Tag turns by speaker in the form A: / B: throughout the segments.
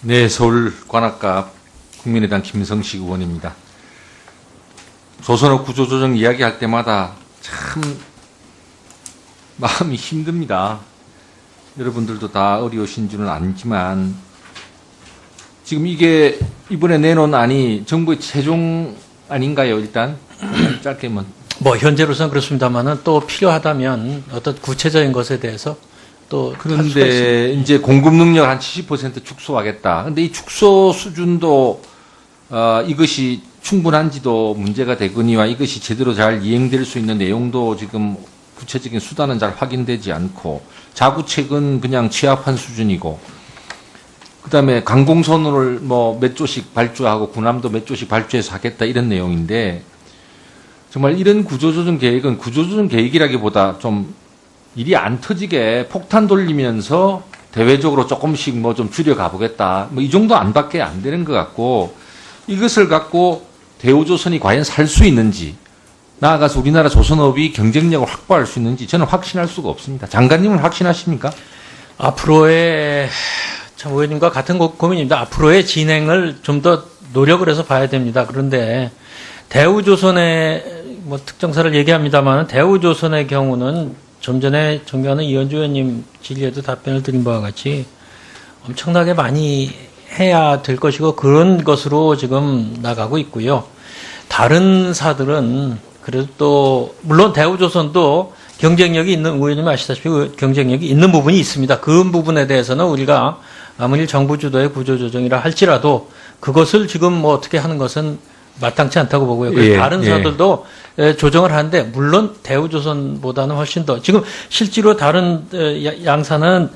A: 네, 서울 관악갑 국민의당 김성식 의원입니다. 조선업 구조조정 이야기할 때마다 참 마음이 힘듭니다. 여러분들도 다 어려우신 줄은 알지만 지금 이게 이번에 내놓은 안이 정부의 최종 아닌가요? 일단 짧게만.
B: 뭐 현재로서는 그렇습니다만은 또 필요하다면 어떤 구체적인 것에 대해서 또
A: 그런데 이제 공급 능력 한 70% 축소하겠다. 근데 이 축소 수준도 이것이 충분한지도 문제가 되거니와 이것이 제대로 잘 이행될 수 있는 내용도 지금 구체적인 수단은 잘 확인되지 않고 자구책은 그냥 취합한 수준이고 그다음에 강공선을 뭐 몇 조씩 발주하고 군함도 몇 조씩 발주해서 하겠다 이런 내용인데 정말 이런 구조조정 계획은 구조조정 계획이라기보다 좀 일이 안 터지게 폭탄 돌리면서 대외적으로 조금씩 뭐 좀 줄여 가보겠다. 뭐 이 정도 안밖에 안 되는 것 같고 이것을 갖고 대우조선이 과연 살 수 있는지 나아가서 우리나라 조선업이 경쟁력을 확보할 수 있는지 저는 확신할 수가 없습니다. 장관님은 확신하십니까?
B: 앞으로의 참 의원님과 같은 고민입니다. 앞으로의 진행을 좀 더 노력을 해서 봐야 됩니다. 그런데 대우조선의 뭐 특정사를 얘기합니다만 대우조선의 경우는 좀 전에 존경하는 이현주 의원님 질의에도 답변을 드린 바와 같이 엄청나게 많이 해야 될 것이고 그런 것으로 지금 나가고 있고요. 다른 사들은 그래도 또 물론 대우조선도 경쟁력이 있는 의원님 아시다시피 경쟁력이 있는 부분이 있습니다. 그 부분에 대해서는 우리가 아무리 정부 주도의 구조조정이라 할지라도 그것을 지금 뭐 어떻게 하는 것은 마땅치 않다고 보고요. 그래서 다른 사들도 조정을 하는데 물론 대우조선보다는 훨씬 더 지금 실제로 다른 양사는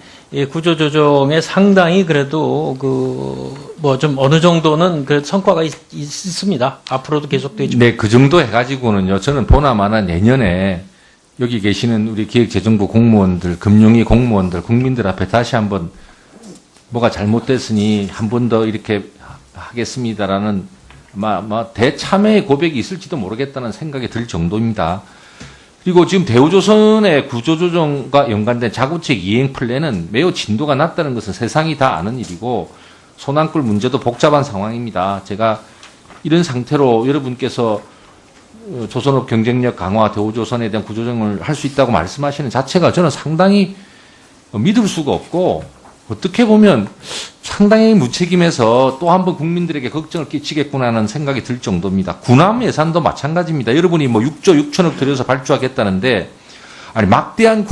B: 구조조정에 상당히 그래도 그 뭐 좀 어느 정도는 그 성과가 있습니다. 앞으로도 계속되죠.
A: 네, 그 정도 해가지고는요. 저는 보나마나 내년에 여기 계시는 우리 기획재정부 공무원들, 금융위 공무원들, 국민들 앞에 다시 한번 뭐가 잘못됐으니 한 번 더 이렇게 하겠습니다라는 대참회의 고백이 있을지도 모르겠다는 생각이 들 정도입니다. 그리고 지금 대우조선의 구조조정과 연관된 자구책 이행 플랜은 매우 진도가 낮다는 것은 세상이 다 아는 일이고 소난꿀 문제도 복잡한 상황입니다. 제가 이런 상태로 여러분께서 조선업 경쟁력 강화, 대우조선에 대한 구조조정을 할 수 있다고 말씀하시는 자체가 저는 상당히 믿을 수가 없고 어떻게 보면 상당히 무책임해서 또 한 번 국민들에게 걱정을 끼치겠구나 하는 생각이 들 정도입니다. 군함 예산도 마찬가지입니다. 여러분이 뭐 6조 6천억 들여서 발주하겠다는데 아니 막대한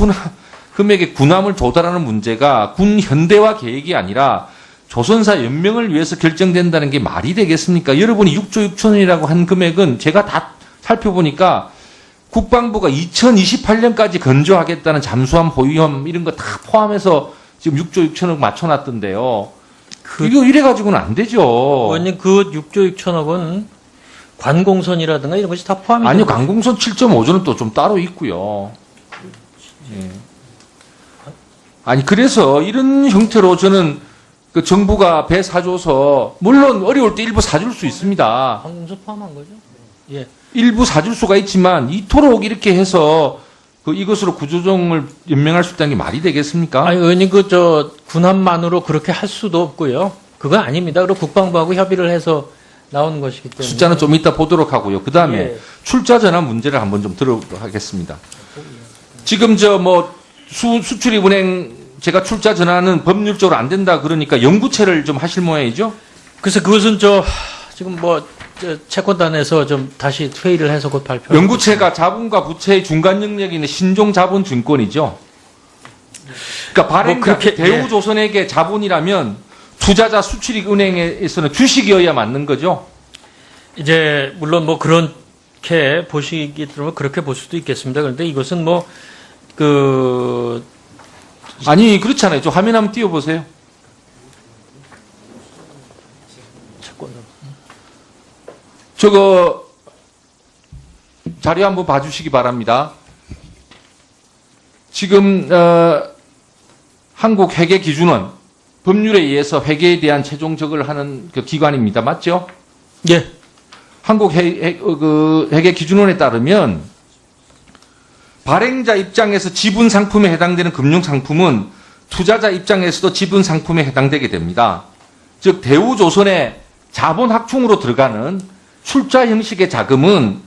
A: 금액의 군함을 조달하는 문제가 군 현대화 계획이 아니라 조선사 연명을 위해서 결정된다는 게 말이 되겠습니까? 여러분이 6조 6천원이라고 한 금액은 제가 다 살펴보니까 국방부가 2028년까지 건조하겠다는 잠수함 보유함 이런 거 다 포함해서 지금 6조 6천억 맞춰놨던데요. 이거 이래가지고는 안 되죠.
B: 의원님 그 6조 6천억은 관공선이라든가 이런 것이 다 포함이
A: 아니요. 관공선 7.5조는 또 좀 따로 있고요. 예. 아니 그래서 이런 형태로 저는 그 정부가 배 사줘서 물론 어려울 때 일부 사줄 수 있습니다.
B: 관공선 포함한 거죠? 예.
A: 일부 사줄 수가 있지만 이토록 이렇게 해서 그 이것으로 구조조정을 연명할 수 있다는 게 말이 되겠습니까?
B: 아니, 의원님, 군함만으로 그렇게 할 수도 없고요. 그건 아닙니다. 그리고 국방부하고 협의를 해서 나오는 것이기 때문에.
A: 숫자는 좀 이따 보도록 하고요. 그 다음에
B: 예.
A: 출자 전환 문제를 한번 좀 들어보도록 하겠습니다. 지금 수출입 은행 제가 출자 전환은 법률적으로 안 된다 그러니까 연구체를 좀 하실 모양이죠?
B: 그래서 그것은 지금 채권단에서 좀 다시 회의를 해서 곧 발표.
A: 연구체가 자본과 부채의 중간 영역이 있는 신종자본증권이죠. 그러니까 발행자 대우조선에게 자본이라면 투자자 수출입 은행에서는 주식이어야 맞는 거죠.
B: 이제 물론 그렇게 보시기 들으면 그렇게 볼 수도 있겠습니다. 그런데 이것은
A: 아니 그렇잖아요. 저 화면 한번 띄워보세요. 저거 자료 한번 봐주시기 바랍니다. 지금 한국회계기준원 법률에 의해서 회계에 대한 최종 적을 하는 그 기관입니다. 맞죠?
B: 예.
A: 한국회계기준원에 따르면 발행자 입장에서 지분 상품에 해당되는 금융 상품은 투자자 입장에서도 지분 상품에 해당되게 됩니다. 즉 대우조선의 자본 확충으로 들어가는 출자 형식의 자금은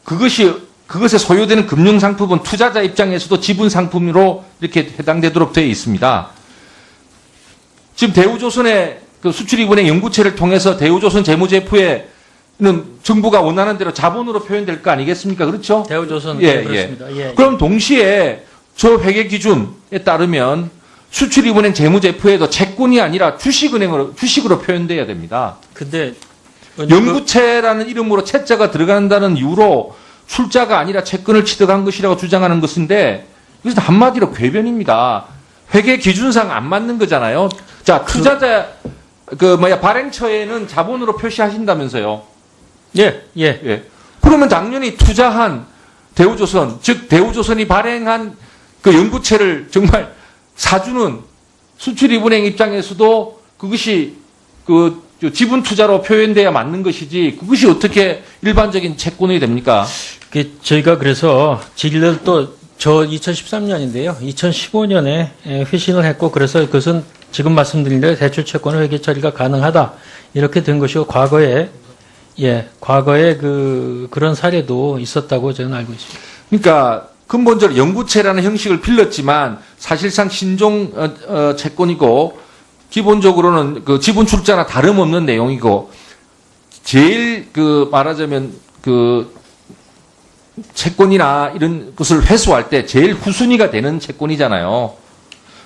A: 그것에 소요되는 금융상품은 투자자 입장에서도 지분상품으로 이렇게 해당되도록 되어 있습니다. 지금 대우조선의 그 수출입은행 연구체를 통해서 대우조선 재무제표에는 정부가 원하는 대로 자본으로 표현될 거 아니겠습니까? 그렇죠?
B: 대우조선
A: 예,
B: 그렇습니다. 예.
A: 그럼 동시에 저 회계 기준에 따르면 수출입은행 재무제표에도 채권이 아니라 주식으로 표현돼야 됩니다.
B: 근데
A: 연구체라는 이름으로 채자가 들어간다는 이유로 출자가 아니라 채권을 취득한 것이라고 주장하는 것인데 이것은 한마디로 궤변입니다. 회계 기준상 안 맞는 거잖아요. 자, 투자자 발행처에는 자본으로 표시하신다면서요.
B: 예.
A: 그러면 당연히 투자한 대우조선, 즉 대우조선이 발행한 그 연구체를 정말 사주는 수출입은행 입장에서도 그것이 그 지분 투자로 표현돼야 맞는 것이지 그것이 어떻게 일반적인 채권이 됩니까?
B: 저희가 그래서 질의를 또 저 2013년인데요. 2015년에 회신을 했고 그래서 그것은 지금 말씀드린 대로 대출 채권의 회계 처리가 가능하다 이렇게 된 것이고 과거에 그런 사례도 있었다고 저는 알고 있습니다.
A: 그러니까 근본적으로 연구체라는 형식을 빌렸지만 사실상 신종 채권이고 기본적으로는 그 지분 출자나 다름없는 내용이고 제일 말하자면 채권이나 이런 것을 회수할 때 제일 후순위가 되는 채권이잖아요.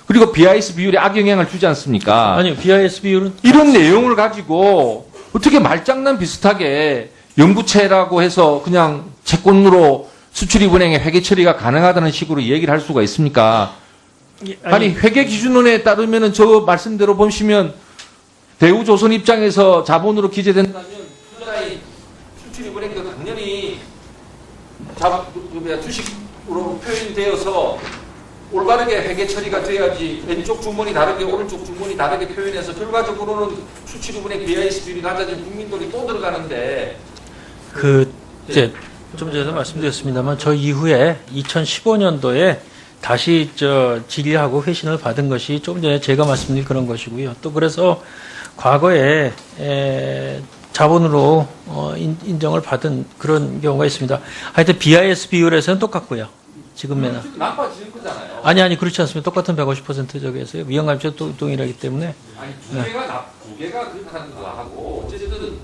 A: 그리고 BIS 비율에 악영향을 주지 않습니까?
B: 아니요, BIS 비율은
A: 이런 내용을 가지고 어떻게 말장난 비슷하게 연구체라고 해서 그냥 채권으로 수출입은행의 회계 처리가 가능하다는 식으로 얘기를 할 수가 있습니까? 아니 회계 기준론에 따르면은 저 말씀대로 보시면 대우조선 입장에서 자본으로 기재된다면 투자의 수출입은행도 당연히 주식으로 표현되어서 올바르게 회계 처리가 돼야지 왼쪽 주머니 다르게 오른쪽 주머니 다르게 표현해서 결과적으로는 수출입은행 BIS 비율이 낮아진 국민들이 또 들어가는데
B: 이제 좀 전에 말씀드렸습니다만 저 이후에 2015년도에 다시 질의하고 회신을 받은 것이 좀 전에 제가 말씀드린 그런 것이고요. 또 그래서 과거에 자본으로 인정을 받은 그런 경우가 있습니다. 하여튼 BIS 비율에서는 똑같고요. 지금에는
A: 나빠지는 거잖아요.
B: 아니 그렇지 않습니다. 똑같은 150% 저기에서요. 위험감도 동일하기 때문에
A: 아니 두 개가 그렇다는 거하고 어쨌든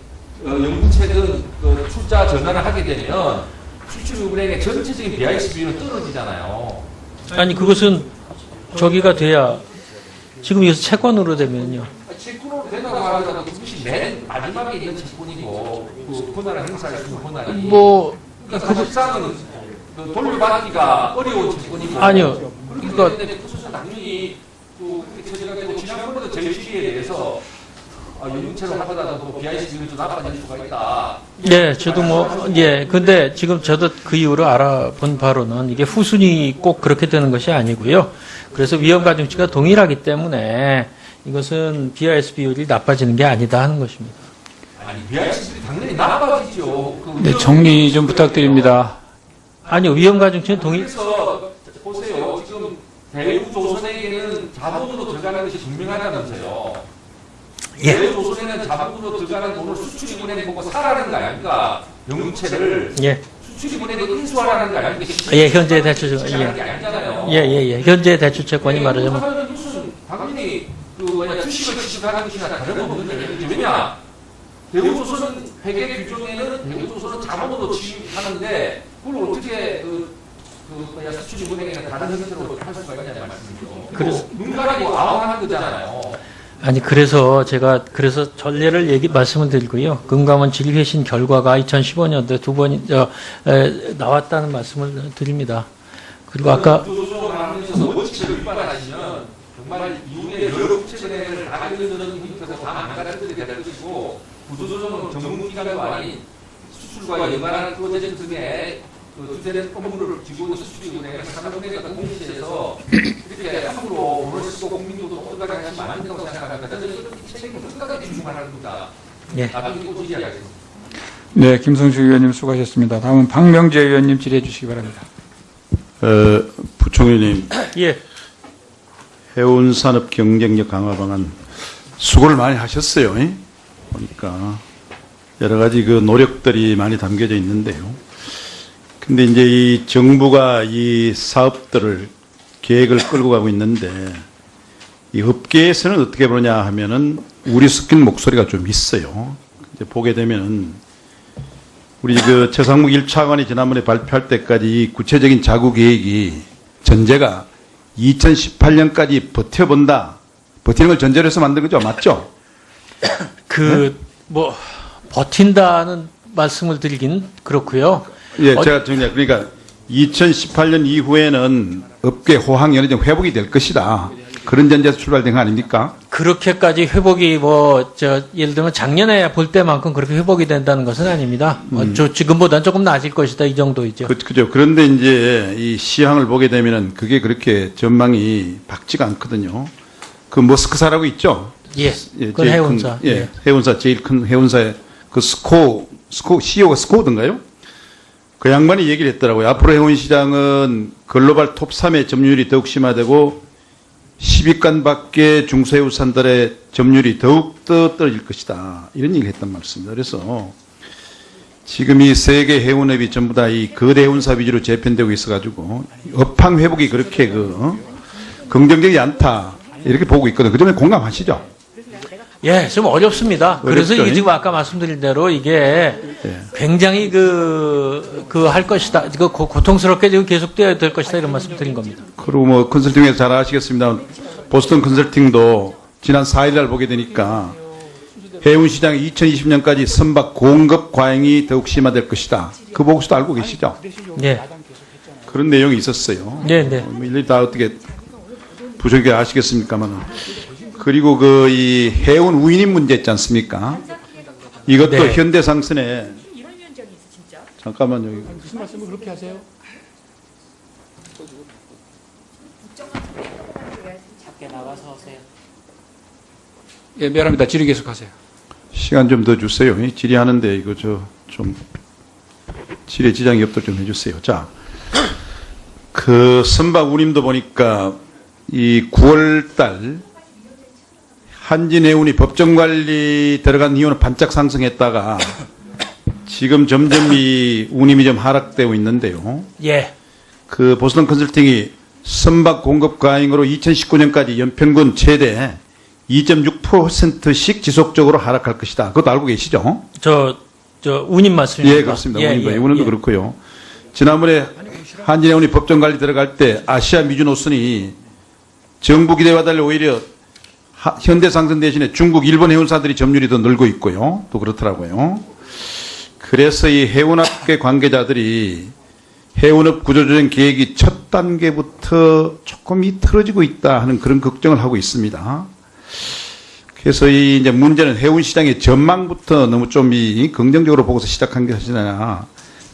A: 연구체든 출자 전환을 하게 되면 수출입은행의 전체적인 BIS 비율은 떨어지잖아요.
B: 아니 그것은 저기가 돼야 지금 여기서 채권으로 되면요.
A: 채권으로 된다고 하더라도 그것이 맨 마지막에 있는 채권이고 그 권한을 행사할 수 있는 권한이 그러니까 사실상은 돌려받기가 어려운 채권이고
B: 아니요.
A: 그러니까 당연히 그렇게 처리가 되고 지난번에도 제12에 대해서 연구체로 하더라도 BIS 비율이 좀 나빠질 수가 있다.
B: 예, 저도 근데 지금 저도 그 이후로 알아본 바로는 이게 후순위 꼭 그렇게 되는 것이 아니고요. 그래서 위험 가중치가 동일하기 때문에 이것은 BIS 비율이 나빠지는 게 아니다 하는 것입니다.
A: 아니, BIS 비율이 당연히 나빠지죠.
C: 네, 정리 좀 부탁드립니다.
B: 아니요, 위험 가중치는 동일.
A: 그래서 보세요. 지금 대우조선에게는 자본으로 들어가는 것이 분명하다면서요.
B: 예.
A: 대우조선에는 자본으로 들어가는 돈을 수출입은행에 보고 사라는 거 아닙니까? 연구체를 수출입은행에 인수하라는 거 아닙니까?
B: 현재 대출 현재 대출 채권이 말하자면
A: 당연히 주식을 취득하는 것이나 다름없는 거죠. 왜냐? 대우조선은 회계 규정에는 대우조선은 자본으로 취급하는데 그걸 어떻게 수출입은행이나 다른 형태로 할 수가 있냐는 말씀이죠.
B: 그래서
A: 눈 가리고 아웅하는 거잖아요.
B: 아니 그래서 제가 전례를 말씀을 드리고요. 금감원 질의회신 결과가 2015년도에 두 번이 나왔다는 말씀을 드립니다. 그리고 아까
A: 원칙을 위반하시면 정말 이후에 여러 국채은행을 다 이르는 힘께서 다 망가뜨리게 될 것이고 구조조정은 전문기관도 아닌 수출과 연관한 프로젝트 등의 주제된 업무를 쥐고 있는 수출입은행을 산업은행 같은 공시에서 이렇게 함부로 돈을 쓰고 국민들도 똑똑하게 하시면 안 된다고 생각합니다. 저는 이 책임을 끝까지 준수하는 겁니다. 나중에 꼭 질의하겠습니다.
C: 네, 김성주 의원님 수고하셨습니다. 다음은 박명재 의원님 질의해 주시기 바랍니다.
D: 부총리님,
B: 예.
D: 해운산업 경쟁력 강화 방안 수고를 많이 하셨어요. 보니까 여러 가지 그 노력들이 많이 담겨져 있는데요. 근데 이제 이 정부가 이 사업들을 계획을 끌고 가고 있는데 이 업계에서는 어떻게 보냐 하면은 우리 섞인 목소리가 좀 있어요. 이제 보게 되면은 우리 그 최상목 1차관이 지난번에 발표할 때까지 이 구체적인 자구 계획이 전제가 2018년까지 버텨본다. 버티는 걸 전제로 해서 만든 거죠. 맞죠?
B: 뭐 버틴다는 말씀을 드리긴 그렇고요.
D: 예, 제가 정리해. 그러니까 2018년 이후에는 업계 호황이 어느 정도 회복이 될 것이다. 그런 전제에서 출발된 거 아닙니까?
B: 그렇게까지 회복이 예를 들면 작년에 볼 때만큼 그렇게 회복이 된다는 것은 아닙니다. 지금보다는 조금 나아질 것이다 이 정도이죠.
D: 그죠. 그런데 이제 이 시황을 보게 되면은 그게 그렇게 전망이 밝지가 않거든요. 그 머스크사라고 있죠?
B: 예, 그건
D: 제일
B: 해운사.
D: 큰, 해운사 제일 큰 해운사의 그 CEO가 스코어든가요? 그 양반이 얘기를 했더라고요. 앞으로 해운 시장은 글로벌 톱 3의 점유율이 더욱 심화되고 10위권 밖의 중소해운사들의 점유율이 더욱더 떨어질 것이다. 이런 얘기를 했단 말씀입니다. 그래서 지금 이 세계 해운업이 전부 다 이 거대 해운사 위주로 재편되고 있어가지고 업황 회복이 그렇게 긍정적이지 않다. 이렇게 보고 있거든요. 그 점에 공감하시죠?
B: 예, 좀 어렵습니다. 그래서 이게 지금 아까 말씀드린 대로 이게 굉장히 할 것이다. 이거 고통스럽게 지금 계속돼야 될 것이다. 이런 말씀 드린 겁니다.
D: 그리고 뭐 컨설팅에서 잘 아시겠습니다. 보스턴 컨설팅도 지난 4일 날 보게 되니까 해운 시장이 2020년까지 선박 공급 과잉이 더욱 심화될 것이다. 그 보고서도 알고 계시죠?
B: 예.
D: 그런 내용이 있었어요.
B: 네, 네.
D: 뭐 일일이 다 어떻게 부정하게 아시겠습니까만. 그리고 이 해운 우인인 문제 있지 않습니까? 이것도
B: 네.
D: 현대상선에 잠깐만요.
C: 무슨 말씀을 그렇게 하세요? 예, 미안합니다. 질의 계속하세요.
D: 시간 좀 더 주세요. 질의하는데 이거 좀 질의 지장이 없도록 좀 해주세요. 자, 그 선박 운임도 보니까 이 9월달 한진해운이 법정관리 들어간 이후는 반짝 상승했다가 지금 점점 이 운임이 좀 하락되고 있는데요.
B: 예.
D: 그 보스턴 컨설팅이 선박 공급 과잉으로 2019년까지 연평균 최대 2.6%씩 지속적으로 하락할 것이다. 그것도 알고 계시죠?
B: 운임 말씀입니다.
D: 예, 그렇습니다. 운임도 그렇고요. 지난번에 한진해운이 법정관리 들어갈 때 아시아 미주 노선이 정부 기대와 달리 오히려 현대상선 대신에 중국, 일본 해운사들이 점유율이 더 늘고 있고요. 또 그렇더라고요. 그래서 이 해운업계 관계자들이 해운업 구조조정 계획이 첫 단계부터 조금 틀어지고 있다 하는 그런 걱정을 하고 있습니다. 그래서 이제 문제는 해운 시장의 전망부터 너무 좀 긍정적으로 보고서 시작한 게 사실이냐.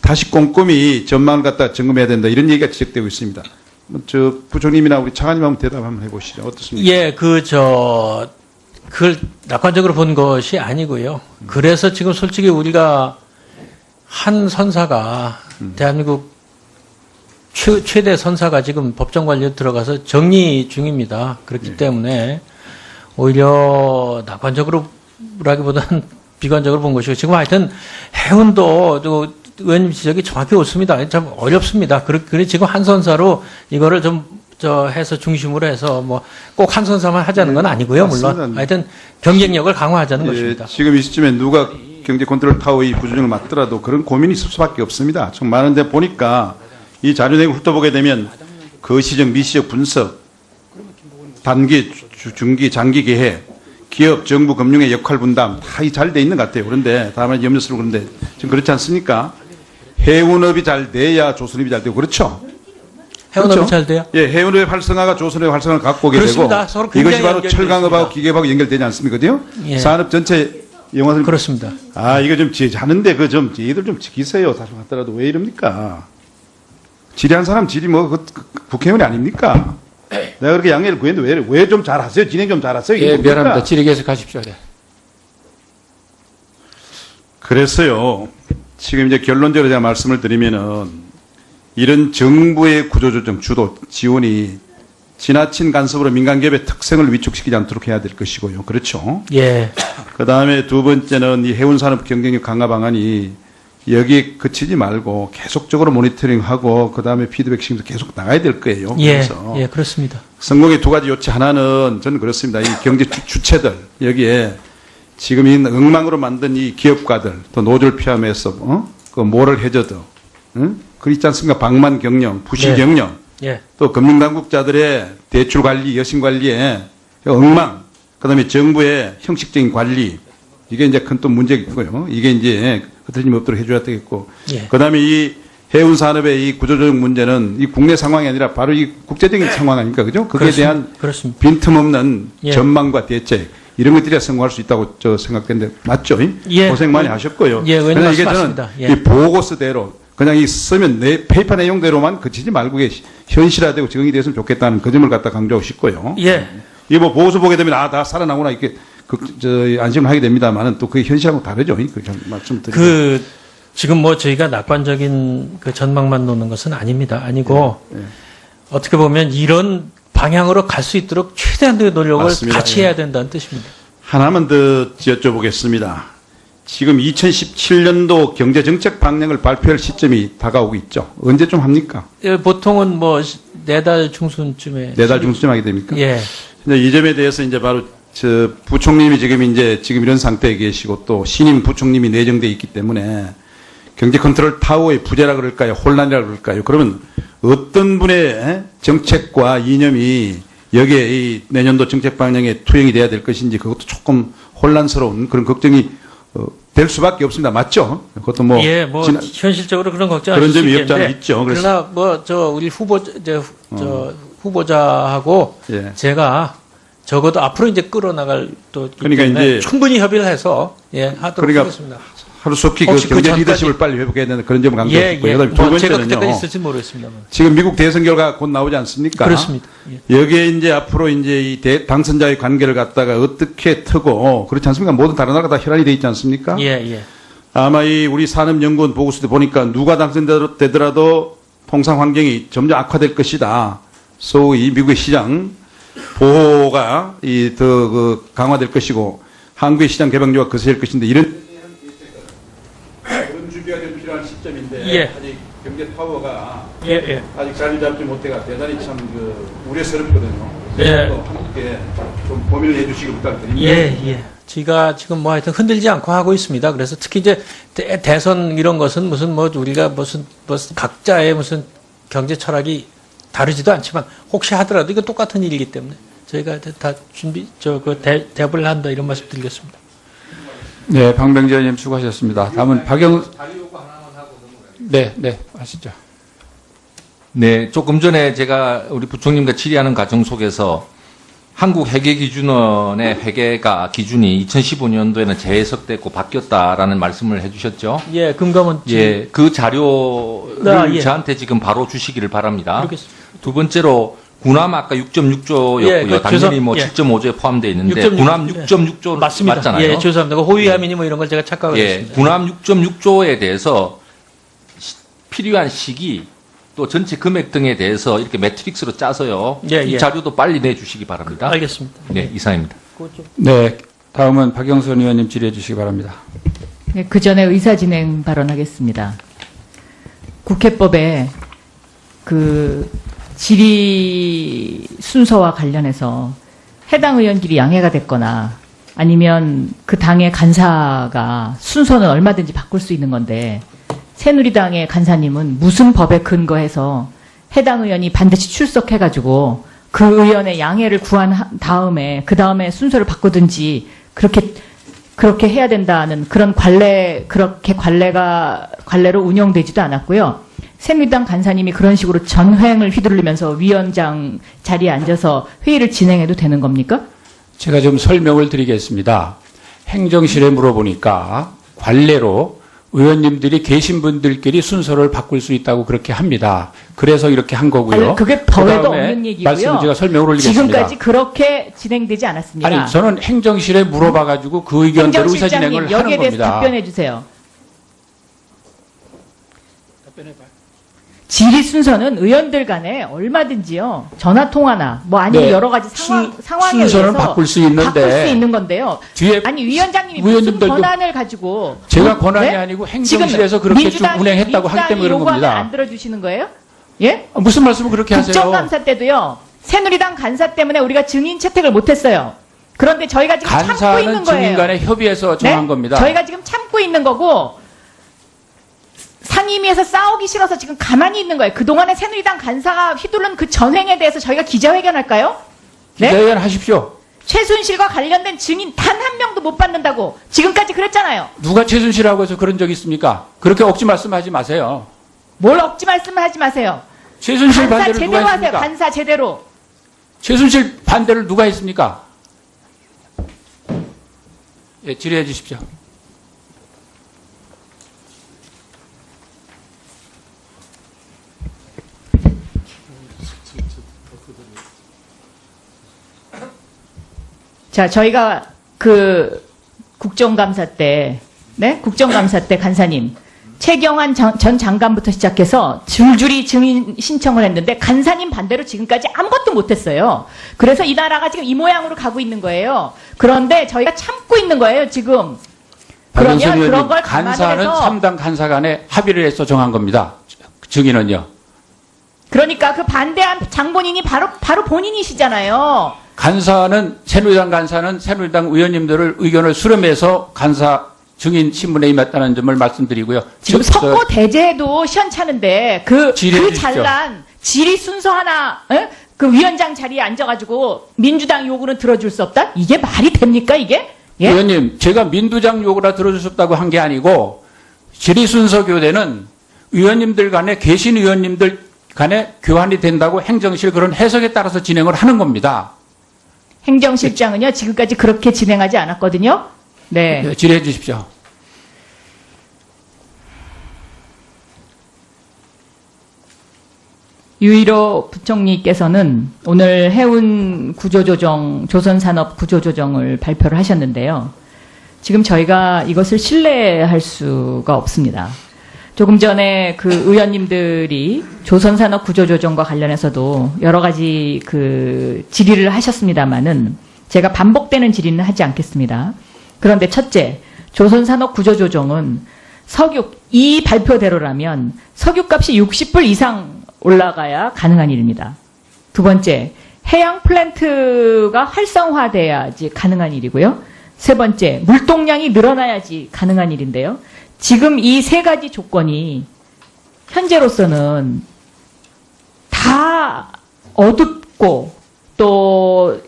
D: 다시 꼼꼼히 전망을 갖다 점검해야 된다. 이런 얘기가 지적되고 있습니다. 부총님이나 우리 차관님 한번 대답 한번 해보시죠. 어떻습니까?
B: 예, 그걸 낙관적으로 본 것이 아니고요. 그래서 지금 솔직히 우리가 한 선사가 대한민국 최대 선사가 지금 법정 관리에 들어가서 정리 중입니다. 그렇기 때문에 오히려 낙관적으로라기보다는 비관적으로 본 것이고 지금 하여튼 해운도 의원님 지적이 정확히 옳습니다. 참 어렵습니다. 그래 지금 한 선사로 이거를 해서 중심으로 해서 꼭 한 선사만 하자는 건 아니고요. 물론
D: 맞습니다.
B: 하여튼 경쟁력을 강화하자는 것입니다.
D: 지금 이 시점에 누가 경제 컨트롤 타워의 부조정을 맡더라도 그런 고민이 있을 수밖에 없습니다. 좀 많은데 보니까 이 자료 내용 훑어보게 되면 거시적, 미시적 분석, 단기, 중기, 장기 계획, 기업, 정부, 금융의 역할 분담 다 잘 돼 있는 것 같아요. 그런데 다만 염려스러워 그런데 지금 그렇지 않습니까? 해운업이 잘 돼야 조선업이 잘 되고 그렇죠?
B: 해운업이
D: 그렇죠?
B: 잘 돼요?
D: 예, 해운업의 활성화가 조선업의 활성화를 갖고 오게
B: 그렇습니다.
D: 되고
B: 서로 굉장히
D: 이것이 바로
B: 연결되어
D: 철강업하고
B: 있습니다.
D: 기계업하고 연결되지 않습니까? 그죠?
B: 예.
D: 산업 전체 영화들
B: 그렇습니다.
D: 이거 좀 하는데 얘들 좀 지키세요. 다시 하더라도 왜 이럽니까? 질의한 사람 질의 국회의원이 아닙니까? 내가 그렇게 양해를 구했는데 왜 좀 잘하세요? 진행 좀 잘하세요? 이게
C: 예,
D: 뭡니까?
C: 미안합니다. 질의 계속하십시오. 네.
D: 그래서요, 지금 이제 결론적으로 제가 말씀을 드리면은 이런 정부의 구조조정 주도 지원이 지나친 간섭으로 민간기업의 특성을 위축시키지 않도록 해야 될 것이고요. 그렇죠.
B: 예.
D: 그 다음에 두 번째는 이 해운산업 경쟁력 강화 방안이 여기에 그치지 말고 계속적으로 모니터링하고 그 다음에 피드백 시키면서 계속 나가야 될 거예요.
B: 예.
D: 그래서
B: 예, 그렇습니다.
D: 성공의 두 가지 요치 하나는 저는 그렇습니다. 이 경제 주체들 여기에 지금 이 엉망으로 만든 이 기업가들 또 노조를 포함해서 그 모럴 해저드 그 있지 않습니까? 방만 경영, 부실
B: 네.
D: 경영
B: 예.
D: 또 금융당국자들의 대출 관리, 여신 관리에 엉망, 그다음에 정부의 형식적인 관리 이게 이제 큰 또 문제겠고요. 이게 이제 흐트러짐 없도록 해줘야 되겠고,
B: 예.
D: 그다음에 이 해운 산업의 이 구조조정 문제는 이 국내 상황이 아니라 바로 이 국제적인 상황 아닙니까, 그죠? 거기에 대한
B: 그렇습니다.
D: 빈틈없는
B: 예.
D: 전망과 대책 이런 것들이 성공할 수 있다고 저 생각되는데 맞죠?
B: 예.
D: 고생 많이 하셨고요.
B: 예, 의원님
D: 그러나 이게
B: 말씀
D: 저는
B: 맞습니다. 예.
D: 이 보고서대로 그냥 이 쓰면 페이퍼 내용대로만 그치지 말고 이게 현실화되고 적용이 됐으면 좋겠다는 그 점을 갖다 강조하고 싶고요.
B: 예.
D: 이게 뭐 보고서 보게 되면 다 살아나구나 이렇게 안심을 하게 됩니다만은 또 그게 현실하고 다르죠. 그렇게 말씀드리고.
B: 지금 뭐 저희가 낙관적인 그 전망만 놓는 것은 아닙니다. 아니고
D: 예.
B: 어떻게 보면 이런 방향으로 갈 수 있도록 최대한의 노력을
D: 맞습니다.
B: 같이
D: 예.
B: 해야 된다는 뜻입니다.
D: 하나만 더 여쭤보겠습니다. 지금 2017년도 경제정책 방향을 발표할 시점이 다가오고 있죠. 언제쯤 합니까?
B: 예, 보통은 뭐 4달 중순쯤에
D: 4달 중순쯤 하게 됩니까?
B: 예.
D: 근데 이 점에 대해서 이제 바로 저 부총님이 지금 이런 상태에 계시고 또 신임 부총님이 내정돼 있기 때문에 경제 컨트롤 타워의 부재라 그럴까요? 혼란이라 그럴까요? 그러면 어떤 분의 정책과 이념이 여기에 이 내년도 정책 방향에 투영이 돼야 될 것인지 그것도 조금 혼란스러운 그런 걱정이 될 수밖에 없습니다. 맞죠? 그것도 뭐
B: 예, 뭐 현실적으로 그런 걱정
D: 그런
B: 하실 수
D: 점이 없지 않아
B: 있겠는데
D: 있죠. 그래서
B: 그러나 뭐 저 우리 후보자하고
D: 예.
B: 제가 적어도 앞으로 이제 끌어나갈 또
D: 그러니까 이제
B: 충분히 협의를 해서 하도록
D: 그러니까
B: 하겠습니다.
D: 하루속히 그
B: 혹시 그
D: 경제
B: 전까지-
D: 리더십을 빨리 회복해야 되는 그런 점을 강조하고
B: 예,
D: 싶고요.
B: 예.
D: 그다음에 두
B: 뭐 제가 그때까지
D: 번째는요.
B: 있을지 모르겠습니다만.
D: 지금 미국 대선 결과 곧 나오지 않습니까?
B: 그렇습니다. 예.
D: 여기에 이제 앞으로 이제 이 당선자의 관계를 갖다가 어떻게 트고 그렇지 않습니까? 모든 다른 나라가 다 혈안이 돼 있지 않습니까?
B: 예, 예.
D: 아마 이 우리 산업연구원 보고서도 보니까 누가 당선되더라도 통상 환경이 점점 악화될 것이다. 소위 미국의 시장 보호가 더 강화될 것이고 한국의 시장 개방력가 거세질 것인데 이런 준비가 좀 필요한 시점인데
B: 예.
D: 아직 경제 파워가
B: 예,
D: 아직 자리 잡지 못해가 대단히 참 우려스럽거든요.
B: 예.
D: 또 함께 좀 고민을 해주시기 부탁드립니다.
B: 예, 예. 제가 지금 뭐 하여튼 흔들지 않고 하고 있습니다. 그래서 특히 이제 대선 이런 것은 무슨 뭐 우리가 무슨 각자의 무슨 경제 철학이 다르지도 않지만 혹시 하더라도 이거 똑같은 일이기 때문에 저희가 다 준비 대부를 한다 이런 말씀 드리겠습니다.
C: 네, 방병재 의원님 수고하셨습니다. 다음은 네, 하시죠.
A: 네, 조금 전에 제가 우리 부총님과 질의하는 과정 속에서 한국회계기준원의 회계가 기준이 2015년도에는 재해석됐고 바뀌었다라는 말씀을 해주셨죠.
B: 예, 금감원.
A: 예, 그 자료를
B: 예.
A: 저한테 지금 바로 주시기를 바랍니다.
B: 그렇겠습니다.
A: 두 번째로 군함 아까 6.6조였고요.
B: 예, 그
A: 당연히 뭐
B: 예.
A: 7.5조에 포함되어 있는데
B: 6.6
A: 군함 6.6조
B: 맞습니다.
A: 맞잖아요.
B: 예, 죄송합니다. 호위함이니 뭐 이런 걸 제가 착각을
A: 예,
B: 했습니다.
A: 군함 6.6조에 대해서 필요한 시기 또 전체 금액 등에 대해서 이렇게 매트릭스로 짜서요.
B: 예,
A: 이
B: 예.
A: 자료도 빨리 내주시기 바랍니다.
B: 알겠습니다.
A: 네, 이상입니다.
C: 네, 다음은 박영선 의원님 질의해 주시기 바랍니다.
E: 네, 그 전에 의사진행 발언하겠습니다. 국회법에 그 질의 순서와 관련해서 해당 의원끼리 양해가 됐거나 아니면 그 당의 간사가 순서는 얼마든지 바꿀 수 있는 건데 새누리당의 간사님은 무슨 법에 근거해서 해당 의원이 반드시 출석해가지고 그 의원의 양해를 구한 다음에 그 다음에 순서를 바꾸든지 그렇게 해야 된다는 그런 관례로 운영되지도 않았고요. 새누리당 간사님이 그런 식으로 전횡을 휘두르면서 위원장 자리에 앉아서 회의를 진행해도 되는 겁니까?
C: 제가 좀 설명을 드리겠습니다. 행정실에 물어보니까 관례로 의원님들이 계신 분들끼리 순서를 바꿀 수 있다고 그렇게 합니다. 그래서 이렇게 한 거고요.
E: 아니, 그게 법에도
C: 그다음에
E: 없는 얘기고요.
C: 말씀을 제가 설명을 올리겠습니다.
E: 지금까지 그렇게 진행되지 않았습니다.
C: 아니, 저는 행정실에 물어봐가지고 그 의견대로 의사 진행을
E: 행정실장님
C: 하는
E: 여기에 대해서
C: 겁니다.
E: 답변해 주세요. 질의 순서는 의원들 간에 얼마든지요. 전화 통화나 뭐 아니면
C: 네.
E: 여러 가지 상황에
C: 순서는
E: 의해서
C: 바꿀 수 있는데
E: 바꿀 수 있는 건데요.
C: 뒤에
E: 아니 위원장님이 무슨
C: 의원님들도-
E: 권한을 가지고
C: 제가 권한이
E: 네?
C: 아니고
E: 지금
C: 행정실에서 그렇게 쭉
E: 민주당이-
C: 운행했다고 하기 때문에 그런
E: 민주당이
C: 겁니다.
E: 요구하면 안 들어주시는 거예요? 예?
C: 무슨 말씀을 그렇게 하세요?
E: 국정감사 때도요. 새누리당 간사 때문에 우리가 증인 채택을 못했어요. 그런데 저희가 지금 참고
C: 간사는
E: 있는 거예요.
C: 증인 간에 협의해서 정한
E: 네?
C: 겁니다.
E: 저희가 지금 참고 있는 거고 상임위에서 싸우기 싫어서 지금 가만히 있는 거예요. 그동안에 새누리당 간사가 휘두른 그 전횡에 대해서 저희가 기자회견할까요? 네?
C: 기자회견 하십시오.
E: 최순실과 관련된 증인 단 한 명도 못 받는다고 지금까지 그랬잖아요.
C: 누가 최순실하고 해서 그런 적 있습니까? 그렇게 억지 말씀하지 마세요.
E: 뭘 억지 말씀을 하지 마세요.
C: 최순실
E: 간사
C: 반대를 누가
E: 제대로 하세요.
C: 했습니까?
E: 간사 제대로.
C: 최순실 반대를 누가 했습니까? 예, 질의해 주십시오.
E: 자, 저희가 그 국정감사 때, 네? 국정감사 때 간사님, 최경환 전 장관부터 시작해서 줄줄이 증인 신청을 했는데 간사님 반대로 지금까지 아무것도 못했어요. 그래서 이 나라가 지금 이 모양으로 가고 있는 거예요. 그런데 저희가 참고 있는 거예요, 지금. 그러면
C: 박영선
E: 그런
C: 의원님,
E: 걸
C: 간사는
E: 감안해서
C: 3당 간사 간에 합의를 해서 정한 겁니다. 증인은요.
E: 그러니까 그 반대한 장본인이 바로 본인이시잖아요.
C: 간사는 새누리당 의원님들을 의견을 수렴해서 간사 증인 신문에 임했다는 점을 말씀드리고요.
E: 지금 석고 대제도 시원찮은데 그
C: 질의해 주십시오.
E: 잘난 질의 순서 하나 에? 그 위원장 자리에 앉아가지고 민주당 요구는 들어줄 수 없다? 이게 말이 됩니까 이게? 예?
C: 의원님, 제가 민주당 요구라 들어주셨다고 한 게 아니고 질의 순서 교대는 의원님들 간에 계신 의원님들 간에 교환이 된다고 행정실 그런 해석에 따라서 진행을 하는 겁니다.
E: 행정실장은요 지금까지 그렇게 진행하지 않았거든요. 네.
C: 예, 질의해 주십시오.
E: 유일호 부총리께서는 오늘 해운 구조조정, 조선산업 구조조정을 발표를 하셨는데요. 지금 저희가 이것을 신뢰할 수가 없습니다. 조금 전에 그 의원님들이 조선산업 구조조정과 관련해서도 여러 가지 그 질의를 하셨습니다만은 제가 반복되는 질의는 하지 않겠습니다. 그런데 첫째, 조선산업 구조조정은 석유, 이 발표대로라면 석유값이 60불 이상 올라가야 가능한 일입니다. 두 번째, 해양 플랜트가 활성화돼야지 가능한 일이고요. 세 번째, 물동량이 늘어나야지 가능한 일인데요. 지금 이 세 가지 조건이 현재로서는 다 어둡고 또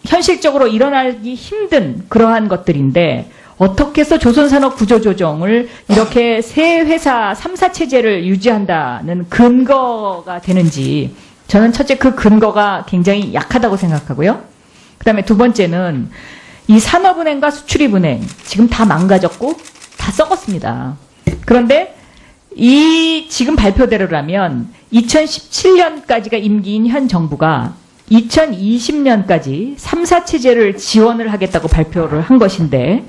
E: 현실적으로 일어나기 힘든 그러한 것들인데 어떻게 해서 조선산업 구조조정을 이렇게 세 회사 3사 체제를 유지한다는 근거가 되는지 저는 첫째 그 근거가 굉장히 약하다고 생각하고요. 그다음에 두 번째는 이 산업은행과 수출입은행 지금 다 망가졌고 다 썩었습니다. 그런데 이 지금 발표대로라면 2017년까지가 임기인 현 정부가 2020년까지 3사 체제를 지원을 하겠다고 발표를 한 것인데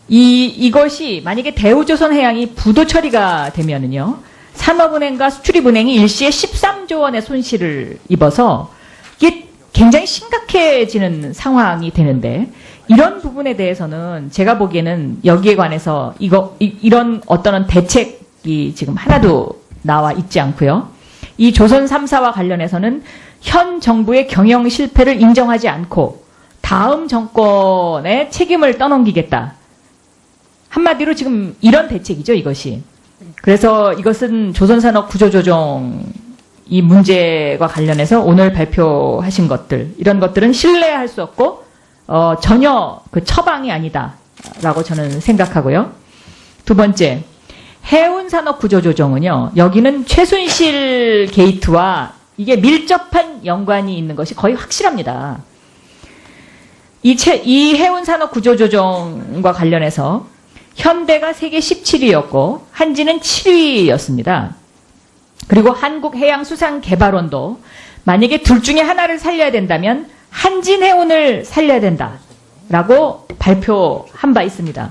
E: 이것이 만약에 대우조선해양이 부도 처리가 되면은요, 산업은행과 수출입은행이 일시에 13조 원의 손실을 입어서 이게 굉장히 심각해지는 상황이 되는데 이런 부분에 대해서는 제가 보기에는 여기에 관해서 이런 어떤 대책이 지금 하나도 나와 있지 않고요. 이 조선 3사와 관련해서는 현 정부의 경영 실패를 인정하지 않고 다음 정권의 책임을 떠넘기겠다. 한마디로 지금 이런 대책이죠, 이것이. 그래서 이것은 조선산업 구조조정 이 문제와 관련해서 오늘 발표하신 것들, 이런 것들은 신뢰할 수 없고, 전혀 그 처방이 아니다라고 저는 생각하고요. 두 번째, 해운산업 구조조정은요, 여기는 최순실 게이트와 이게 밀접한 연관이 있는 것이 거의 확실합니다. 이 해운산업 구조조정과 관련해서 현대가 세계 17위였고 한지는 7위였습니다. 그리고 한국해양수산개발원도 만약에 둘 중에 하나를 살려야 된다면 한진해운을 살려야 된다라고 발표한 바 있습니다.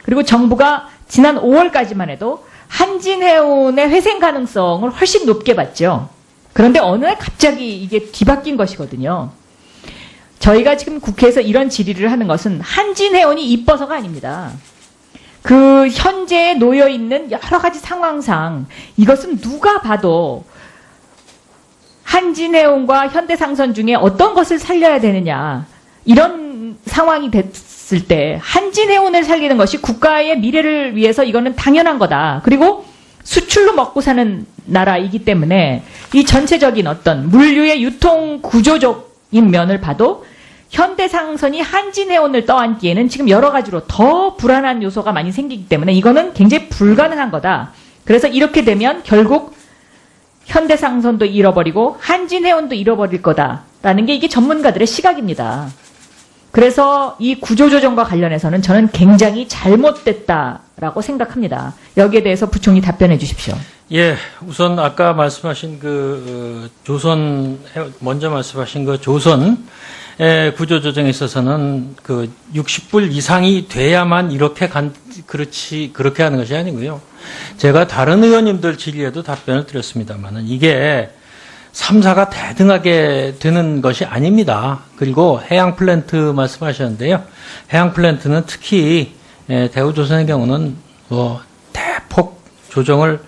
E: 그리고 정부가 지난 5월까지만 해도 한진해운의 회생 가능성을 훨씬 높게 봤죠. 그런데 어느 날 갑자기 이게 뒤바뀐 것이거든요. 저희가 지금 국회에서 이런 질의를 하는 것은 한진해운이 이뻐서가 아닙니다. 그 현재에 놓여 있는 여러 가지 상황상 이것은 누가 봐도 한진해운과 현대상선 중에 어떤 것을 살려야 되느냐 이런 상황이 됐을 때 한진해운을 살리는 것이 국가의 미래를 위해서 이거는 당연한 거다. 그리고 수출로 먹고 사는 나라이기 때문에 이 전체적인 어떤 물류의 유통 구조적인 면을 봐도 현대상선이 한진해운을 떠안기에는 지금 여러 가지로 더 불안한 요소가 많이 생기기 때문에 이거는 굉장히 불가능한 거다. 그래서 이렇게 되면 결국 현대상선도 잃어버리고 한진해운도 잃어버릴 거다라는 게 이게 전문가들의 시각입니다. 그래서 이 구조조정과 관련해서는 저는 굉장히 잘못됐다라고 생각합니다. 여기에 대해서 부총리 답변해 주십시오.
B: 예, 우선 아까 말씀하신 먼저 말씀하신 조선의 구조조정에 있어서는 60불 이상이 돼야만 그렇게 하는 것이 아니고요. 제가 다른 의원님들 질의에도 답변을 드렸습니다만은 이게 3사가 대등하게 되는 것이 아닙니다. 그리고 해양 플랜트 말씀하셨는데요. 해양 플랜트는 특히 대우조선의 경우는 대폭 조정을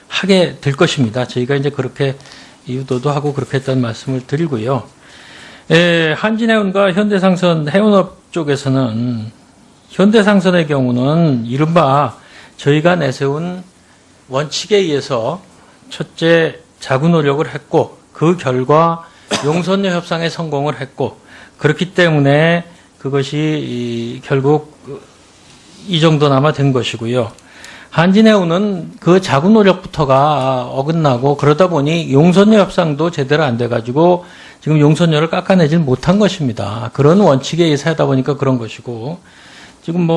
B: 하게 될 것입니다. 저희가 이제 그렇게 유도도 하고 그렇게 했다는 말씀을 드리고요. 한진해운과 현대상선 해운업 쪽에서는 현대상선의 경우는 이른바 저희가 내세운 원칙에 의해서 첫째 자구 노력을 했고 그 결과 용선료 협상에 성공을 했고 그렇기 때문에 그것이 결국 이 정도나마 된 것이고요. 한진해운은 그 자구 노력부터가 어긋나고 그러다 보니 용선료 협상도 제대로 안 돼가지고 지금 용선료를 깎아내질 못한 것입니다. 그런 원칙에 의해서 하다 보니까 그런 것이고 지금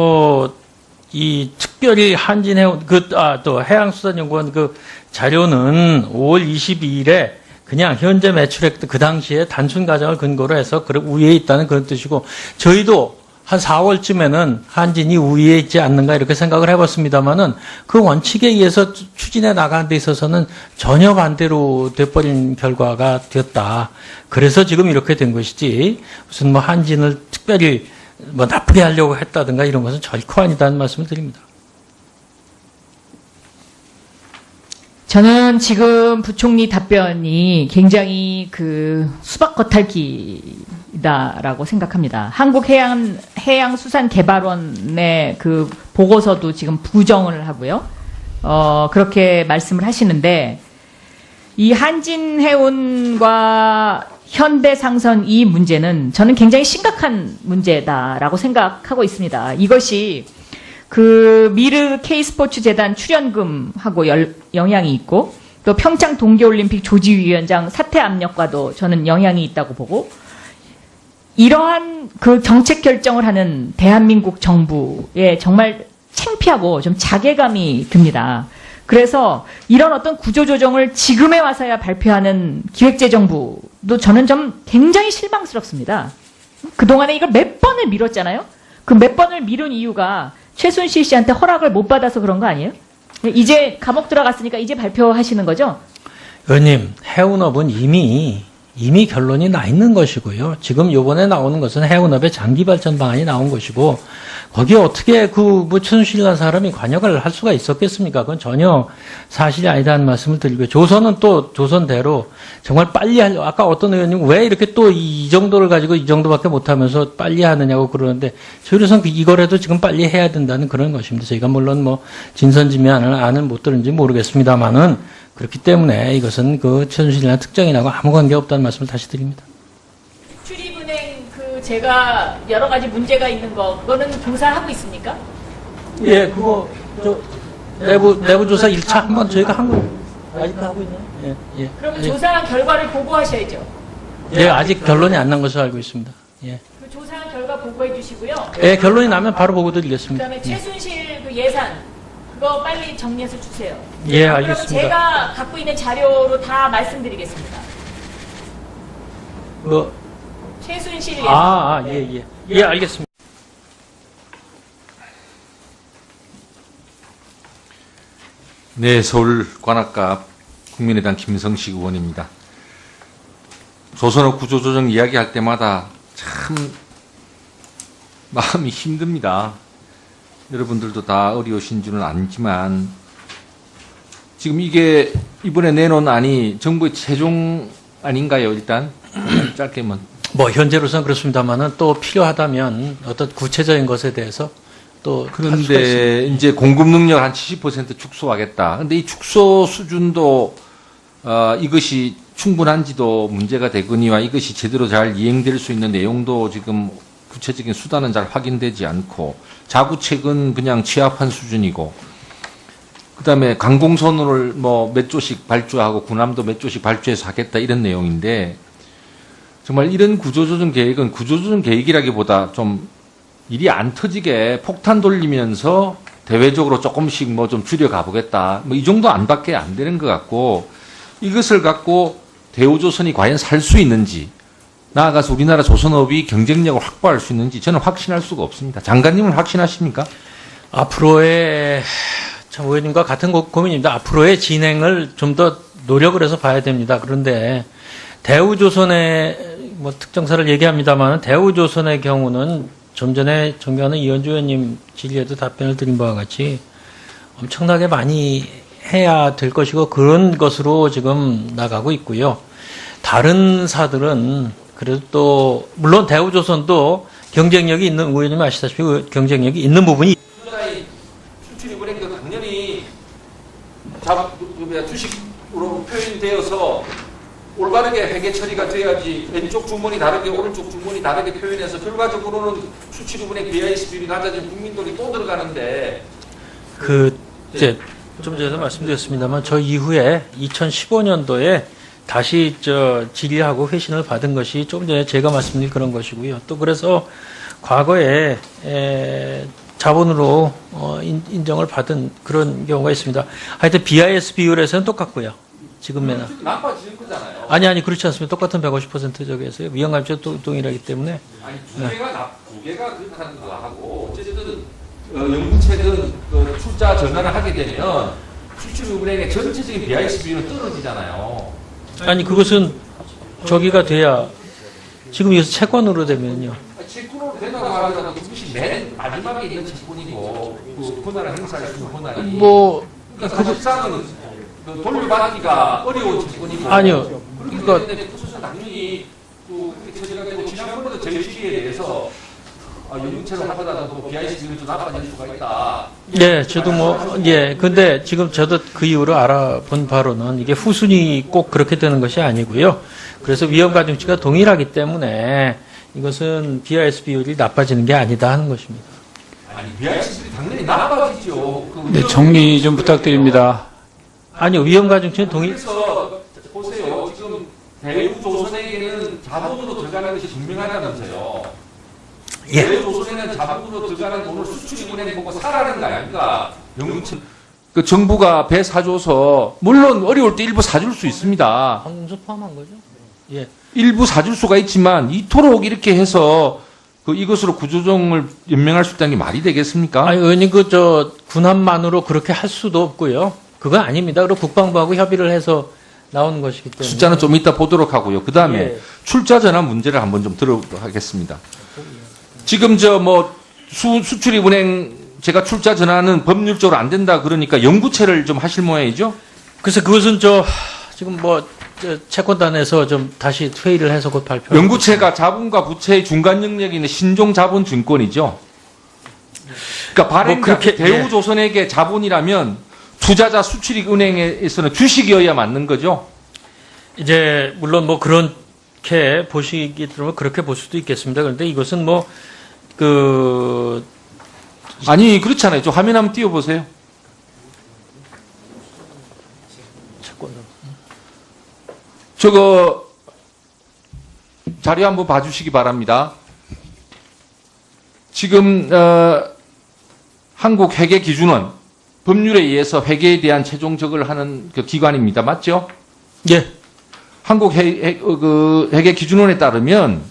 B: 이 특별히 한진해운 또 해양수산연구원 자료는 5월 22일에 그냥 현재 매출액 그 당시에 단순 가정을 근거로 해서 우위에 있다는 그런 뜻이고 저희도 한 4월쯤에는 한진이 우위에 있지 않는가 이렇게 생각을 해봤습니다만은 그 원칙에 의해서 추진해 나가는 데 있어서는 전혀 반대로 돼버린 결과가 되었다. 그래서 지금 이렇게 된 것이지 무슨 한진을 특별히 나쁘게 하려고 했다든가 이런 것은 결코 아니다는 말씀을 드립니다.
E: 저는 지금 부총리 답변이 굉장히 수박 겉핥기다라고 생각합니다. 한국해양수산개발원의 보고서도 지금 부정을 하고요. 그렇게 말씀을 하시는데 이 한진해운과 현대상선 이 문제는 저는 굉장히 심각한 문제다라고 생각하고 있습니다. 이것이 미르 K스포츠 재단 출연금하고 영향이 있고 또 평창 동계올림픽 조지위원장 사퇴 압력과도 저는 영향이 있다고 보고 이러한 정책 결정을 하는 대한민국 정부에 정말 창피하고 좀 자괴감이 듭니다. 그래서 이런 어떤 구조조정을 지금에 와서야 발표하는 기획재정부도 저는 좀 굉장히 실망스럽습니다. 그동안에 이걸 몇 번을 미뤘잖아요? 그 몇 번을 미룬 이유가 최순실 씨한테 허락을 못 받아서 그런 거 아니에요? 이제 감옥 들어갔으니까 이제 발표하시는 거죠?
B: 의원님, 해운업은 이미 결론이 나 있는 것이고요. 지금 요번에 나오는 것은 해운업의 장기 발전 방안이 나온 것이고 거기에 어떻게 최순실이라는 사람이 관여를 할 수가 있었겠습니까? 그건 전혀 사실이 아니다는 말씀을 드리고요. 조선은 또 조선대로 정말 빨리 하려고 아까 어떤 의원님 왜 이렇게 또 이 정도를 가지고 이 정도밖에 못하면서 빨리 하느냐고 그러는데 저희로서는 이거라도 지금 빨리 해야 된다는 그런 것입니다. 저희가 물론 진선지미안을 못 들은지 모르겠습니다만은 그렇기 때문에 이것은 최순실이라는 특정인하고 아무 관계없다는 말씀을 다시 드립니다.
E: 출입은행 제가 여러 가지 문제가 있는 그거는 조사하고 있습니까?
B: 예, 그거 내부 조사 1차 한번 저희가 한 거 아직도 하고 있나요? 예.
E: 그러면 조사한 결과를 보고하셔야죠.
B: 예, 아직 결론이 안 난 것으로 알고 있습니다. 예.
E: 조사한 결과 보고해 주시고요.
B: 예, 결론이 나면 바로 보고 드리겠습니다.
E: 그다음에 최순실 예산 그거 빨리 정리해서 주세요.
B: 예, 알겠습니다.
E: 그럼 제가 갖고 있는 자료로 다 말씀드리겠습니다. 최순실 예산.
B: 예, 알겠습니다.
A: 네, 서울 관악갑 국민의당 김성식 의원입니다. 조선업 구조조정 이야기할 때마다 참 마음이 힘듭니다. 여러분들도 다 어려우신 줄은 알지만 지금 이게 이번에 내놓은 안이 정부의 최종 아닌가요? 일단 짧게만.
B: 뭐 현재로서는 그렇습니다만은 또 필요하다면 어떤 구체적인 것에 대해서 또 할 수가 있습니다.
A: 그런데 이제 공급 능력 한 70% 축소하겠다. 근데 이 축소 수준도 이것이 충분한지도 문제가 되거니와 이것이 제대로 잘 이행될 수 있는 내용도 지금 구체적인 수단은 잘 확인되지 않고 자구책은 그냥 취합한 수준이고 그다음에 강공선을 뭐 몇 조씩 발주하고 군함도 몇 조씩 발주해서 하겠다 이런 내용인데 정말 이런 구조조정 계획은 구조조정 계획이라기보다 좀 일이 안 터지게 폭탄 돌리면서 대외적으로 조금씩 뭐 좀 줄여 가보겠다. 뭐 이 정도 안밖에 안 되는 것 같고 이것을 갖고 대우조선이 과연 살 수 있는지 나아가서 우리나라 조선업이 경쟁력을 확보할 수 있는지 저는 확신할 수가 없습니다. 장관님은 확신하십니까?
B: 앞으로의 참 의원님과 같은 고민입니다. 앞으로의 진행을 좀 더 노력을 해서 봐야 됩니다. 그런데 대우조선의 뭐 특정사를 얘기합니다만 대우조선의 경우는 좀 전에 존경하는 이현주 의원님 질의에도 답변을 드린 바와 같이 엄청나게 많이 해야 될 것이고 그런 것으로 지금 나가고 있고요. 다른 사들은 그래도 또 물론 대우조선도 경쟁력이 있는 의원님 아시다시피 경쟁력이 있는 부분이
A: 수출 이번에도 당연히 주식으로 표현되어서 올바르게 회계 처리가 돼야지 왼쪽 주머니 다르게 오른쪽 주머니 다르게 표현해서 결과적으로는 수출입은행 BIS 비율이 낮아지면 국민돈이 또 들어가는데
B: 이제 좀 전에 말씀드렸습니다만 저 이후에 2015년도에 다시 질의하고 회신을 받은 것이 좀 전에 제가 말씀드린 그런 것이고요. 또 그래서 과거에 자본으로 인정을 받은 그런 경우가 있습니다. 하여튼 BIS 비율에서는 똑같고요. 지금에는
A: 나빠지는 거잖아요.
B: 아니 그렇지 않습니다. 똑같은 150% 저기에서요. 위험감지도 동일하기 때문에
A: 아니 두 개가 그렇다는 거 하고 어쨌든 영구채든 출자 전환을 하게 되면 수출은행의 전체적인 BIS 비율은 떨어지잖아요.
B: 아니 그것은 저기가 돼야 지금 여기서 채권으로 되면요.
A: 채권으로 된다고 하더라도 그것이 맨 마지막에 있는 채권이고 그 권한을 행사할 수 있는 권한이 그러니까 사실상은 돌려받기가 어려운 채권이고
B: 아니요.
A: 그러니까 그것은 당연히 그렇게 처리가 되고 지난번에도 저희 시기에 대해서 영구채로 하더라도 BIS 비율이 좀 나빠질 수가 있다.
B: 네, 저도 근데 지금 저도 그 이후로 알아본 바로는 이게 후순위 꼭 그렇게 되는 것이 아니고요. 그래서 위험 가중치가 동일하기 때문에 이것은 BIS 비율이 나빠지는 게 아니다 하는 것입니다.
A: 아니 BIS 비율이 당연히 나빠지죠.
C: 네, 정리 좀 부탁드립니다.
B: 아니요, 위험 가중치는 동일.
A: 그래서 보세요. 지금 대우조선에게는 자본으로 들어가는 것이 분명하다면서요.
B: 예.
A: 대우조선에는 자본으로 들어가는 돈을 수출입은행 보고 사라는 거 아닙니까? 영구채. 그 정부가 배 사줘서 물론 어려울 때 일부 사줄 수 있습니다.
B: 항공수 포함한 거죠? 예.
A: 일부 사줄 수가 있지만 이토록 이렇게 해서 이것으로 구조조정을 연명할 수 있다는 게 말이 되겠습니까?
B: 아니, 의원님, 군함만으로 그렇게 할 수도 없고요. 그건 아닙니다. 그리고 국방부하고 협의를 해서 나오는 것이기 때문에.
A: 숫자는 좀 이따 보도록 하고요. 그 다음에
B: 예.
A: 출자 전환 문제를 한번 좀 들어보도록 하겠습니다. 지금 수출입은행 제가 출자 전환은 법률적으로 안 된다 그러니까 영구채를 좀 하실 모양이죠?
B: 그래서 그것은 지금 채권단에서 좀 다시 회의를 해서 곧 발표.
A: 영구채가 자본과 부채의 중간 영역이 있는 신종자본증권이죠. 그러니까 발행자
B: 그렇게,
A: 대우조선에게 자본이라면 투자자 수출입은행에서는 주식이어야 맞는 거죠.
B: 이제 물론 그렇게 보시기 들으면 그렇게 볼 수도 있겠습니다. 그런데 이것은
A: 아니 그렇잖아요. 저 화면 한번 띄워보세요. 저거 자료 한번 봐주시기 바랍니다. 지금 한국회계기준원 법률에 의해서 회계에 대한 최종 적을 하는 그 기관입니다. 맞죠?
B: 예.
A: 한국회계기준원에 따르면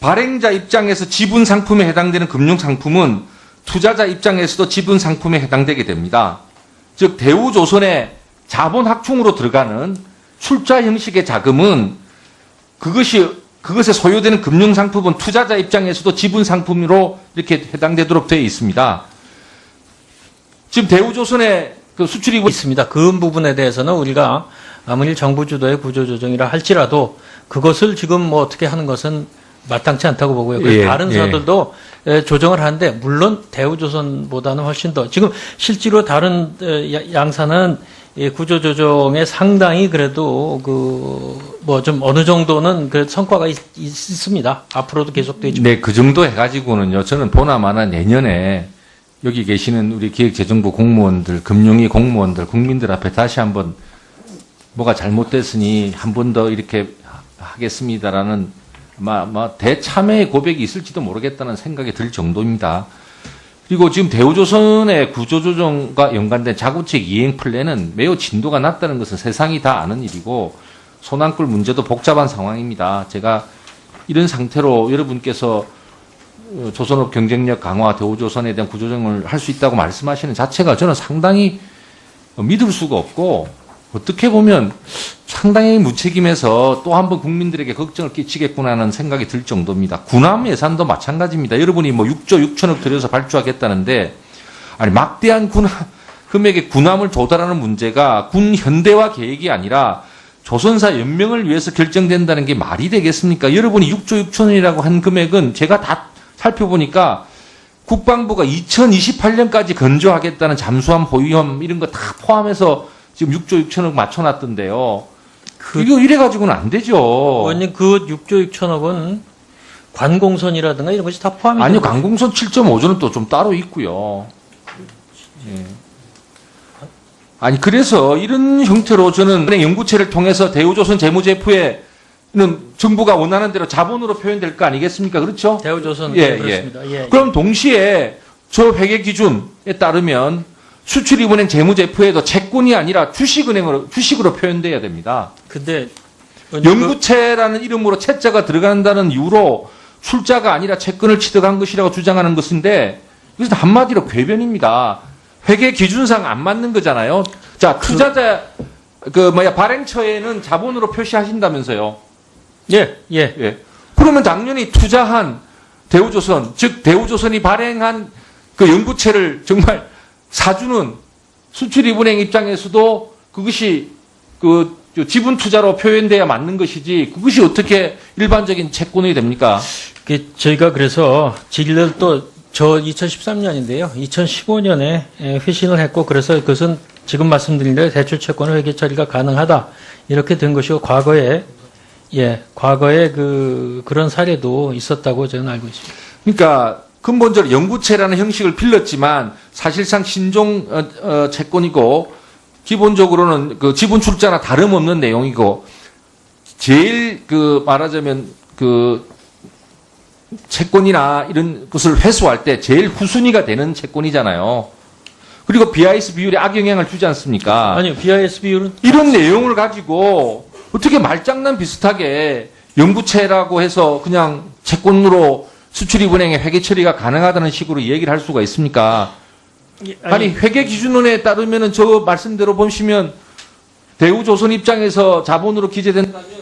A: 발행자 입장에서 지분 상품에 해당되는 금융 상품은 투자자 입장에서도 지분 상품에 해당되게 됩니다. 즉 대우조선의 자본 확충으로 들어가는 출자 형식의 자금은 그것에 소요되는 금융상품은 투자자 입장에서도 지분상품으로 이렇게 해당되도록 되어 있습니다. 지금 대우조선의 그 수출입은
B: 있습니다. 그 부분에 대해서는 우리가 아무리 정부 주도의 구조조정이라 할지라도 그것을 지금 뭐 어떻게 하는 것은 마땅치 않다고 보고요. 그래서
A: 예,
B: 다른
A: 예.
B: 사들도 조정을 하는데 물론 대우조선보다는 훨씬 더 지금 실제로 다른 양사는 구조조정에 상당히 그래도 그 뭐 좀 어느 정도는 그 성과가 있습니다. 앞으로도 계속되죠.
A: 네, 그 정도 해가지고는요, 저는 보나마나 내년에 여기 계시는 우리 기획재정부 공무원들, 금융위 공무원들, 국민들 앞에 다시 한번 뭐가 잘못됐으니 한 번 더 이렇게 하겠습니다라는 대참회의 고백이 있을지도 모르겠다는 생각이 들 정도입니다. 그리고 지금 대우조선의 구조조정과 연관된 자구책 이행 플랜은 매우 진도가 낮다는 것은 세상이 다 아는 일이고 손안골 문제도 복잡한 상황입니다. 제가 이런 상태로 여러분께서 조선업 경쟁력 강화, 대우조선에 대한 구조조정을 할 수 있다고 말씀하시는 자체가 저는 상당히 믿을 수가 없고 어떻게 보면 상당히 무책임해서 또 한 번 국민들에게 걱정을 끼치겠구나 하는 생각이 들 정도입니다. 군함 예산도 마찬가지입니다. 여러분이 뭐 6조 6천억 들여서 발주하겠다는데 아니 막대한 군함 금액의 군함을 조달하는 문제가 군 현대화 계획이 아니라 조선사 연명을 위해서 결정된다는 게 말이 되겠습니까? 여러분이 6조 6천원이라고 한 금액은 제가 다 살펴보니까 국방부가 2028년까지 건조하겠다는 잠수함 보유함 이런 거 다 포함해서 지금 6조 6천억 맞춰놨던데요. 이거 이래가지고는 안 되죠.
B: 의원님 그 6조 6천억은 관공선이라든가 이런 것이 다 포함이
A: 아니요,
B: 되는
A: 강공선 7.5조는 또 좀 따로 있고요. 예. 아니, 그래서 이런 형태로 저는 은행 연구체를 통해서 대우조선 재무제표에는 정부가 원하는 대로 자본으로 표현될 거 아니겠습니까? 그렇죠?
B: 대우조선
A: 예,
B: 그렇습니다. 예.
A: 그럼 동시에 저 회계 기준에 따르면 수출입은행 재무제표에도 채권이 아니라 주식으로 표현돼야 됩니다.
B: 근데
A: 연구체라는 이름으로 채자가 들어간다는 이유로 출자가 아니라 채권을 취득한 것이라고 주장하는 것인데 이것은 한마디로 궤변입니다. 회계 기준상 안 맞는 거잖아요. 자, 투자자 발행처에는 자본으로 표시하신다면서요.
B: 예.
A: 예. 그러면 당연히 투자한 대우조선, 즉 대우조선이 발행한 그 연구체를 정말 사주는 수출입은행 입장에서도 그것이 그 지분 투자로 표현돼야 맞는 것이지 그것이 어떻게 일반적인 채권이 됩니까?
B: 저희가 그래서 질의를 또 저 2013년인데요. 2015년에 회신을 했고 그래서 그것은 지금 말씀드린 대로 대출 채권을 회계 처리가 가능하다 이렇게 된 것이고 과거에 그런 사례도 있었다고 저는 알고 있습니다.
A: 그러니까 근본적으로 연구체라는 형식을 빌렸지만 사실상 신종 채권이고 기본적으로는 그 지분 출자나 다름없는 내용이고 제일 말하자면 채권이나 이런 것을 회수할 때 제일 후순위가 되는 채권이잖아요. 그리고 BIS 비율에 악영향을 주지 않습니까?
B: 아니요, BIS 비율은
A: 이런 내용을 가지고 어떻게 말장난 비슷하게 연구체라고 해서 그냥 채권으로 수출입은행의 회계 처리가 가능하다는 식으로 얘기를 할 수가 있습니까? 아니 회계 기준론에 따르면은 저 말씀대로 보시면 대우조선 입장에서 자본으로 기재된다면